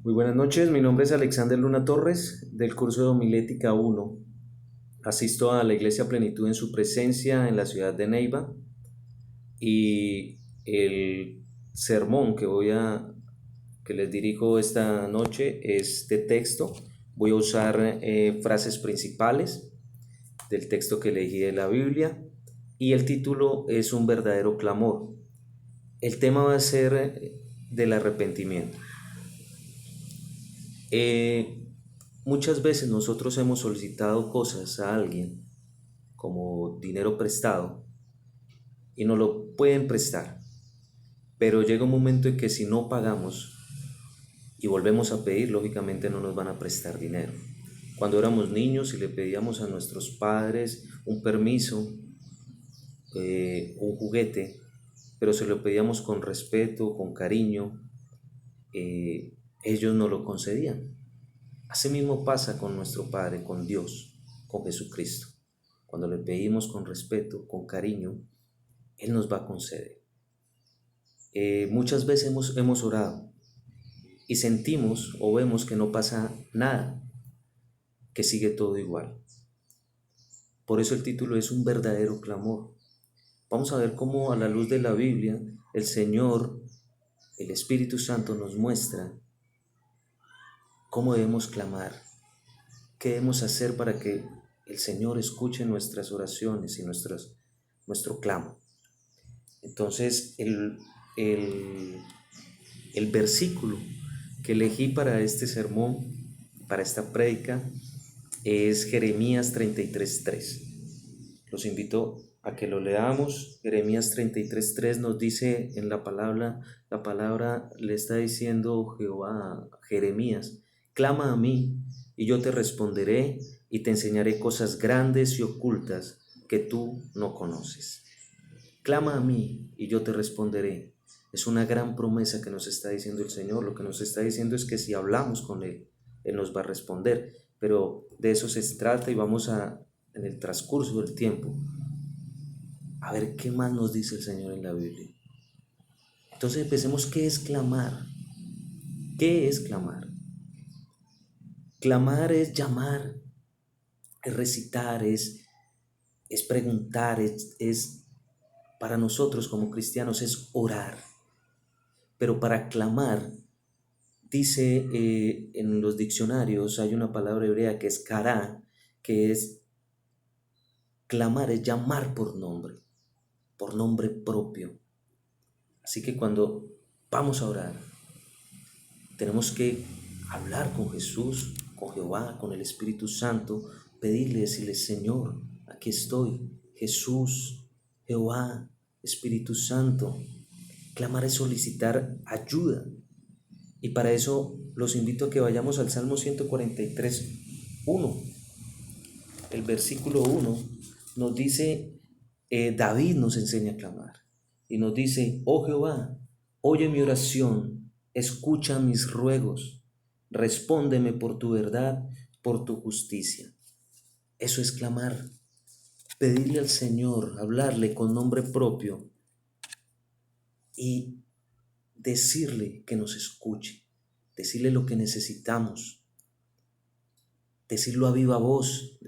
Muy buenas noches, mi nombre es Alexander Luna Torres del curso de Homilética 1. Asisto a la Iglesia Plenitud en su presencia en la ciudad de Neiva y el sermón que les dirijo esta noche es de texto. Voy a usar frases principales del texto que elegí de la Biblia y el título es Un verdadero clamor. El tema va a ser del arrepentimiento. Eh, Muchas veces nosotros hemos solicitado cosas a alguien, como dinero prestado, y nos lo pueden prestar, pero llega un momento en que si no pagamos y volvemos a pedir, lógicamente no nos van a prestar dinero. Cuando éramos niños y le pedíamos a nuestros padres un permiso, un juguete, pero se lo pedíamos con respeto, con cariño, ellos no lo concedían. Asimismo pasa con nuestro Padre, con Dios, con Jesucristo. Cuando le pedimos con respeto, con cariño, Él nos va a conceder. Muchas veces hemos orado y sentimos o vemos que no pasa nada, que sigue todo igual. Por eso el título es Un verdadero clamor. Vamos a ver cómo a la luz de la Biblia el Señor, el Espíritu Santo nos muestra cómo debemos clamar, qué debemos hacer para que el Señor escuche nuestras oraciones y nuestro clamo. Entonces, el versículo que elegí para este sermón, para esta prédica, es Jeremías 33:3. Los invito a que lo leamos. Jeremías 33:3 nos dice en la palabra le está diciendo Jehová a Jeremías: clama a mí y yo te responderé y te enseñaré cosas grandes y ocultas que tú no conoces. Clama a mí y yo te responderé. Es una gran promesa que nos está diciendo el Señor. Lo que nos está diciendo es que si hablamos con Él, Él nos va a responder. Pero de eso se trata y en el transcurso del tiempo, a ver qué más nos dice el Señor en la Biblia. Entonces empecemos, ¿qué es clamar? ¿Qué es clamar? Clamar es llamar, es recitar, es preguntar, para nosotros como cristianos es orar. Pero para clamar, dice en los diccionarios, hay una palabra hebrea que es kará, que es clamar, es llamar por nombre propio. Así que cuando vamos a orar, tenemos que hablar con Jesús, con Jehová, con el Espíritu Santo, pedirle, decirle: Señor, aquí estoy, Jesús, Jehová, Espíritu Santo. Clamar es solicitar ayuda. Y para eso los invito a que vayamos al Salmo 143, 1. El versículo 1 nos dice, David nos enseña a clamar. Y nos dice: oh Jehová, oye mi oración, escucha mis ruegos, respóndeme por tu verdad, por tu justicia. Eso es clamar, pedirle al Señor, hablarle con nombre propio y decirle que nos escuche, decirle lo que necesitamos, decirlo a viva voz,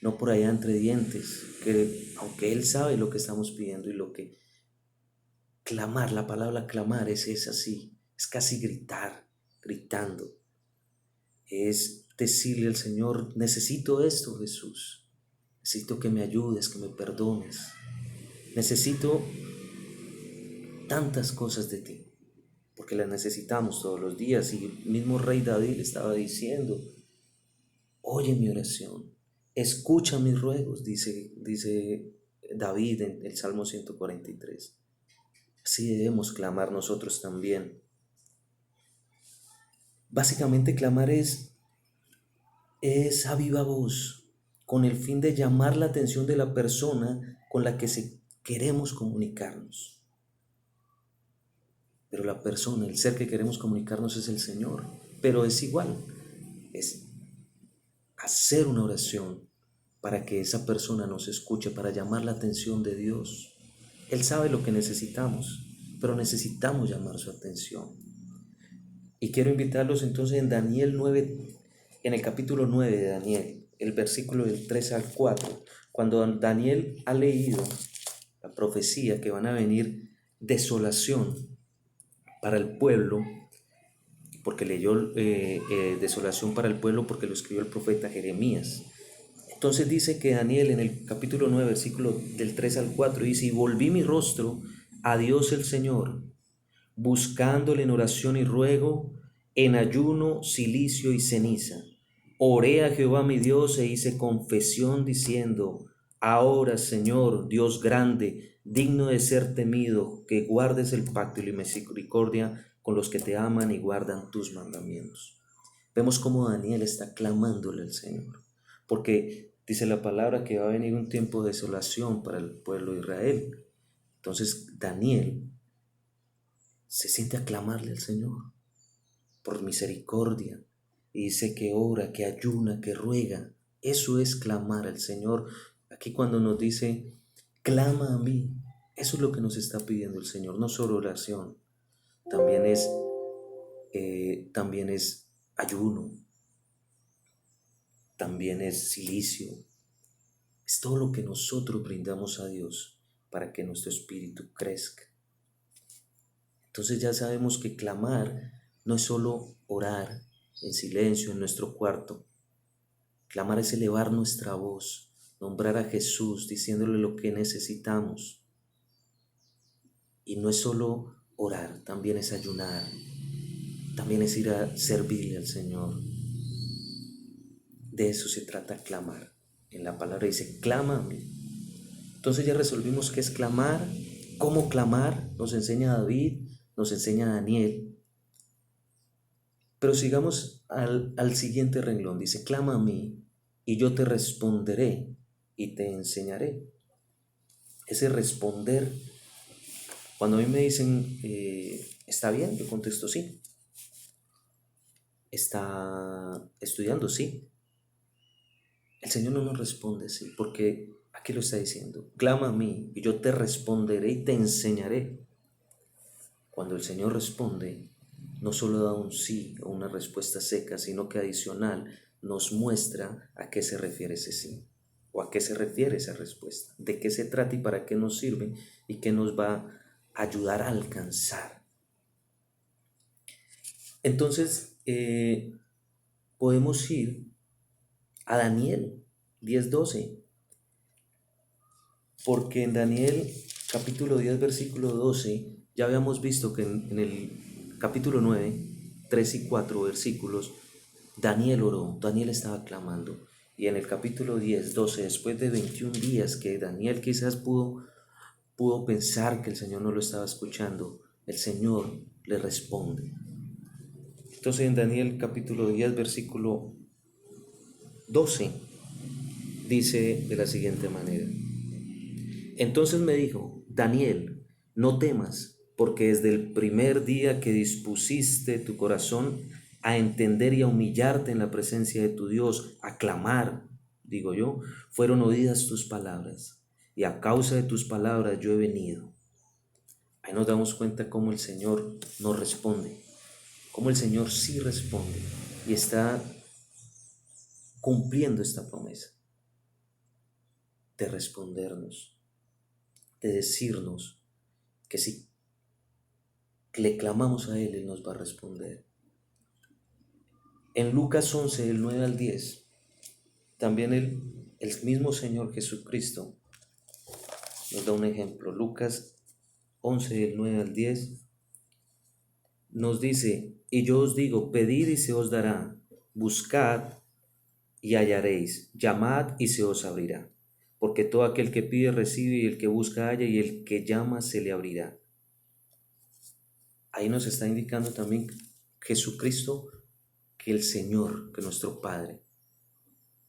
no por allá entre dientes, que aunque Él sabe lo que estamos pidiendo y lo que clamar, la palabra clamar es así, es casi gritar, gritando, es decirle al Señor: necesito esto, Jesús, necesito que me ayudes, que me perdones, necesito tantas cosas de ti, porque las necesitamos todos los días. Y el mismo rey David estaba diciendo: oye mi oración, escucha mis ruegos, dice David en el Salmo 143. Así debemos clamar nosotros también. Básicamente clamar es a viva voz, con el fin de llamar la atención de la persona con la que queremos comunicarnos. Pero la persona, el ser que queremos comunicarnos es el Señor. Pero es igual, es hacer una oración para que esa persona nos escuche, para llamar la atención de Dios. Él sabe lo que necesitamos, pero necesitamos llamar su atención. Y quiero invitarlos entonces en Daniel 9, en el capítulo 9 de Daniel, el versículo del 3 al 4, cuando Daniel ha leído la profecía que van a venir desolación para el pueblo, porque leyó desolación para el pueblo porque lo escribió el profeta Jeremías. Entonces dice que Daniel en el capítulo 9, versículo del 3 al 4, dice: y volví mi rostro a Dios el Señor, buscándole en oración y ruego, en ayuno, cilicio y ceniza. Oré a Jehová mi Dios e hice confesión diciendo: ahora, Señor, Dios grande, digno de ser temido, que guardes el pacto y la misericordia con los que te aman y guardan tus mandamientos. Vemos cómo Daniel está clamándole al Señor, porque dice la palabra que va a venir un tiempo de desolación para el pueblo de Israel. Entonces Daniel se siente a clamarle al Señor por misericordia, y dice que ora, que ayuna, que ruega. Eso es clamar al Señor. Aquí cuando nos dice, clama a mí, eso es lo que nos está pidiendo el Señor, no solo oración, también es ayuno, también es silicio, es todo lo que nosotros brindamos a Dios para que nuestro espíritu crezca. Entonces ya sabemos que clamar no es solo orar en silencio en nuestro cuarto. Clamar es elevar nuestra voz, nombrar a Jesús diciéndole lo que necesitamos. Y no es solo orar, también es ayunar, también es ir a servirle al Señor. De eso se trata clamar. En la palabra dice, clámame. Entonces ya resolvimos qué es clamar, cómo clamar, nos enseña David, nos enseña Daniel. Pero sigamos al siguiente renglón. Dice, clama a mí y yo te responderé y te enseñaré. Ese responder, cuando a mí me dicen, ¿está bien? Yo contesto sí. ¿Está estudiando? Sí. El Señor no nos responde sí, porque aquí lo está diciendo. Clama a mí y yo te responderé y te enseñaré. Cuando el Señor responde, no solo da un sí o una respuesta seca, sino que adicional nos muestra a qué se refiere ese sí o a qué se refiere esa respuesta, de qué se trata y para qué nos sirve y qué nos va a ayudar a alcanzar. Entonces, podemos ir a Daniel 10:12, porque en Daniel capítulo 10, versículo 12, ya habíamos visto que en el capítulo 9, 3 y 4 versículos, Daniel oró, Daniel estaba clamando. Y en el capítulo 10, 12, después de 21 días que Daniel quizás pudo pensar que el Señor no lo estaba escuchando, el Señor le responde. Entonces en Daniel capítulo 10, versículo 12, dice de la siguiente manera: entonces me dijo, Daniel, no temas, porque desde el primer día que dispusiste tu corazón a entender y a humillarte en la presencia de tu Dios, a clamar, digo yo, fueron oídas tus palabras, y a causa de tus palabras yo he venido. Ahí nos damos cuenta cómo el Señor nos responde, cómo el Señor sí responde y está cumpliendo esta promesa de respondernos, de decirnos que si le clamamos a Él, Él nos va a responder. En Lucas 11, del 9 al 10, también el mismo Señor Jesucristo nos da un ejemplo. Lucas 11, del 9 al 10, nos dice, y yo os digo, pedid y se os dará, buscad y hallaréis, llamad y se os abrirá. Porque todo aquel que pide recibe, y el que busca halla, y el que llama se le abrirá. Ahí nos está indicando también Jesucristo que el Señor, que nuestro Padre,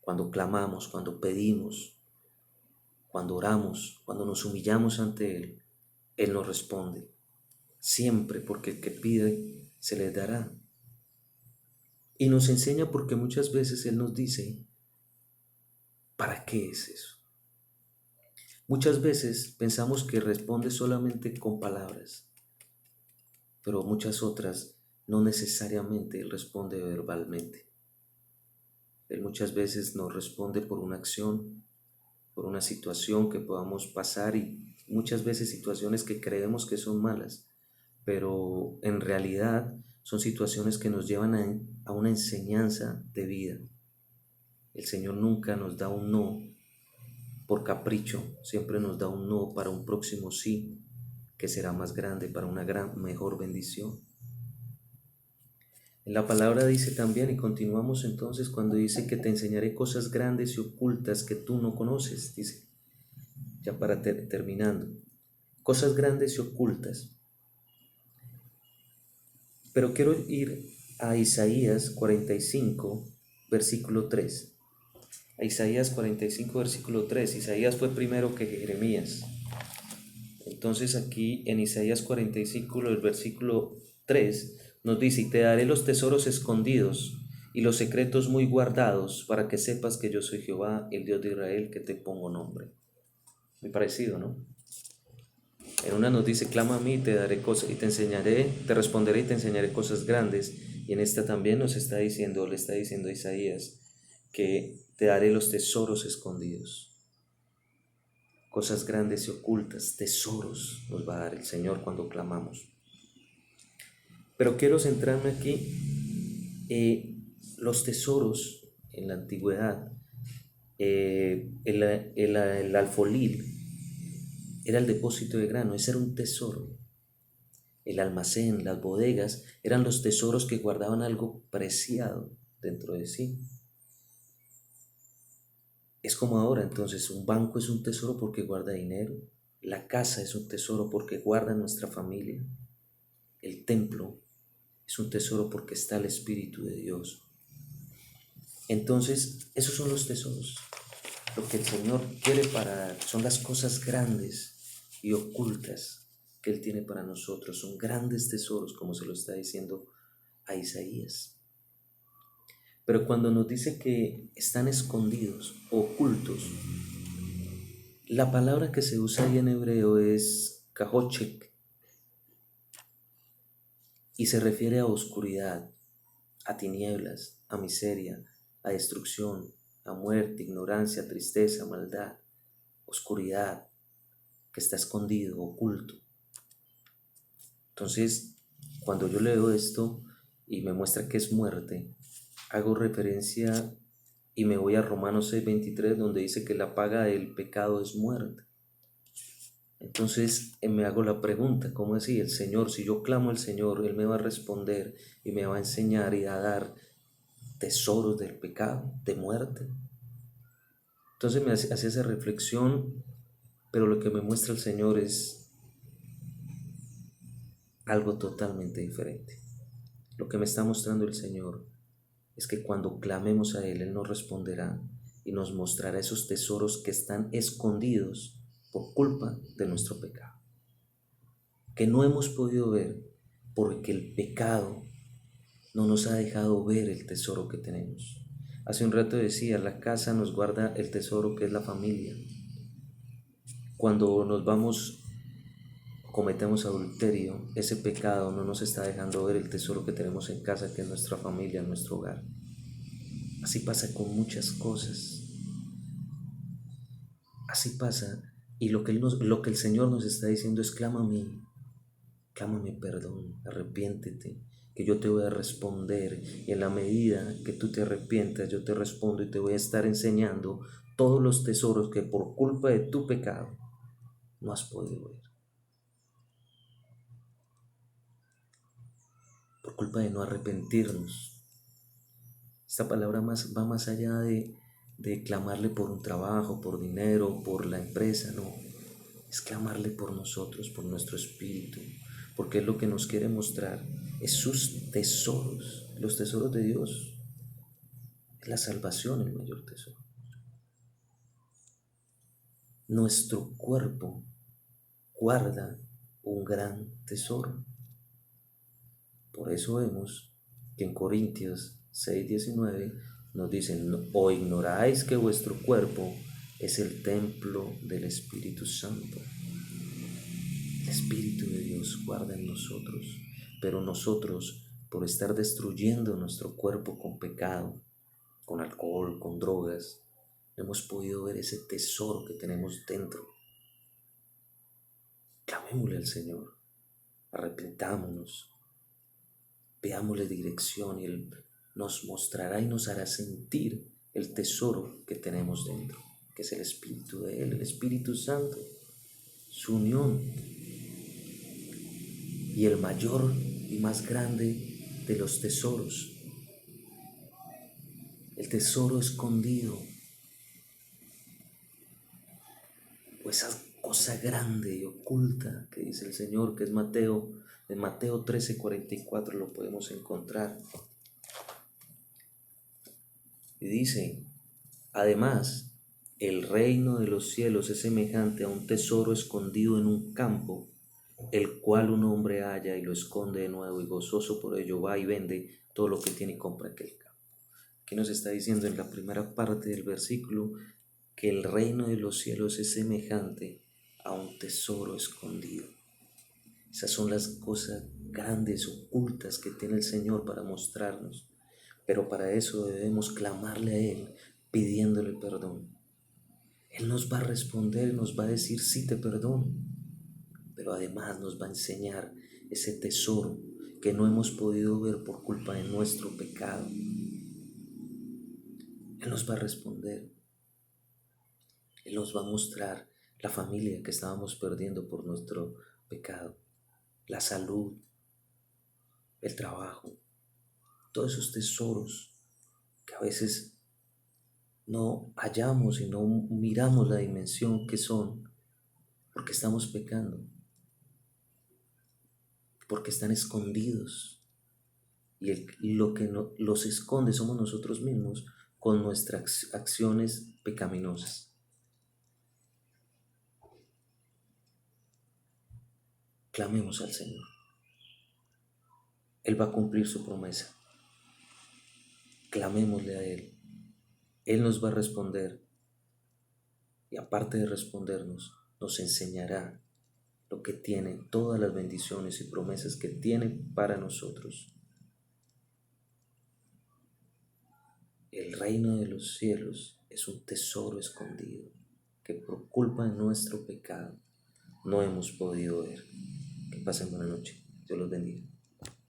cuando clamamos, cuando pedimos, cuando oramos, cuando nos humillamos ante Él, Él nos responde. Siempre, porque el que pide se le dará. Y nos enseña porque muchas veces Él nos dice, ¿para qué es eso? Muchas veces pensamos que responde solamente con palabras, pero muchas otras no necesariamente Él responde verbalmente. Él muchas veces nos responde por una acción, por una situación que podamos pasar y muchas veces situaciones que creemos que son malas, pero en realidad son situaciones que nos llevan a una enseñanza de vida. El Señor nunca nos da un no por capricho, siempre nos da un no para un próximo sí, que será más grande, para una mejor bendición. En la palabra dice también, y continuamos entonces cuando dice que te enseñaré cosas grandes y ocultas que tú no conoces, dice, ya para terminando, cosas grandes y ocultas. Pero quiero ir a Isaías 45, versículo 3. A Isaías 45, versículo 3. Isaías fue primero que Jeremías. Entonces aquí en Isaías 45, el versículo 3, nos dice, y te daré los tesoros escondidos y los secretos muy guardados para que sepas que yo soy Jehová, el Dios de Israel, que te pongo nombre. Muy parecido, ¿no? En una nos dice, clama a mí y te daré cosas, y te enseñaré, te responderé y te enseñaré cosas grandes. Y en esta también nos está diciendo, le está diciendo a Isaías, que te daré los tesoros escondidos. Cosas grandes y ocultas, tesoros nos va a dar el Señor cuando clamamos. Pero quiero centrarme aquí, los tesoros en la antigüedad, el alfolil era el depósito de grano, ese era un tesoro. El almacén, las bodegas, eran los tesoros que guardaban algo preciado dentro de sí. Es como ahora, entonces, un banco es un tesoro porque guarda dinero, la casa es un tesoro porque guarda nuestra familia, el templo es un tesoro porque está el Espíritu de Dios. Entonces, esos son los tesoros. Lo que el Señor quiere para dar son las cosas grandes y ocultas que Él tiene para nosotros. Son grandes tesoros, como se lo está diciendo a Isaías. Pero cuando nos dice que están escondidos, ocultos, la palabra que se usa ahí en hebreo es kahochek y se refiere a oscuridad, a tinieblas, a miseria, a destrucción, a muerte, ignorancia, tristeza, maldad, oscuridad, que está escondido, oculto. Entonces, cuando yo leo esto y me muestra que es muerte, hago referencia y me voy a Romanos 6:23, donde dice que la paga del pecado es muerte. Entonces me hago la pregunta, ¿cómo así? El Señor, si yo clamo al Señor, Él me va a responder y me va a enseñar y a dar tesoros del pecado, de muerte. Entonces me hace esa reflexión, pero lo que me muestra el Señor es algo totalmente diferente. Lo que me está mostrando el Señor es que cuando clamemos a Él, Él nos responderá y nos mostrará esos tesoros que están escondidos por culpa de nuestro pecado, que no hemos podido ver porque el pecado no nos ha dejado ver el tesoro que tenemos. Hace un rato decía, la casa nos guarda el tesoro que es la familia. Cuando nos vamos, cometemos adulterio, ese pecado no nos está dejando ver el tesoro que tenemos en casa, que es nuestra familia, nuestro hogar. Así pasa con muchas cosas. Así pasa. Y lo que el Señor nos está diciendo es, clama a mí, clámame perdón, arrepiéntete, que yo te voy a responder. Y en la medida que tú te arrepientas, yo te respondo y te voy a estar enseñando todos los tesoros que por culpa de tu pecado no has podido ver. Por culpa de no arrepentirnos. Esta palabra va más allá de clamarle por un trabajo, por dinero, por la empresa, no. Es clamarle por nosotros, por nuestro espíritu, porque es lo que nos quiere mostrar, es sus tesoros, los tesoros de Dios. Es la salvación el mayor tesoro. Nuestro cuerpo guarda un gran tesoro. Por eso vemos que en Corintios 6:19 nos dicen, o ignoráis que vuestro cuerpo es el templo del Espíritu Santo. El Espíritu de Dios guarda en nosotros, pero nosotros por estar destruyendo nuestro cuerpo con pecado, con alcohol, con drogas, no hemos podido ver ese tesoro que tenemos dentro. Clamémosle al Señor, arrepentámonos, veámosle dirección y Él nos mostrará y nos hará sentir el tesoro que tenemos dentro, que es el Espíritu de Él, el Espíritu Santo, su unión y el mayor y más grande de los tesoros, el tesoro escondido, o esa cosa grande y oculta que dice el Señor, que es Mateo, en Mateo 13:44 lo podemos encontrar. Y dice, además, el reino de los cielos es semejante a un tesoro escondido en un campo, el cual un hombre halla y lo esconde de nuevo y gozoso por ello va y vende todo lo que tiene y compra aquel campo. Aquí nos está diciendo en la primera parte del versículo que el reino de los cielos es semejante a un tesoro escondido. Esas son las cosas grandes, ocultas que tiene el Señor para mostrarnos. Pero para eso debemos clamarle a Él, pidiéndole perdón. Él nos va a responder, nos va a decir, sí te perdono, pero además nos va a enseñar ese tesoro que no hemos podido ver por culpa de nuestro pecado. Él nos va a responder. Él nos va a mostrar la familia que estábamos perdiendo por nuestro pecado, la salud, el trabajo, todos esos tesoros que a veces no hallamos y no miramos la dimensión que son, porque estamos pecando, porque están escondidos. Y lo que los esconde somos nosotros mismos con nuestras acciones pecaminosas. Clamemos al Señor. Él va a cumplir su promesa. Clamémosle a Él. Él nos va a responder. Y aparte de respondernos, nos enseñará lo que tiene, todas las bendiciones y promesas que tiene para nosotros. El reino de los cielos es un tesoro escondido que por culpa de nuestro pecado no hemos podido ver. Que pasen buena noche. Dios los bendiga.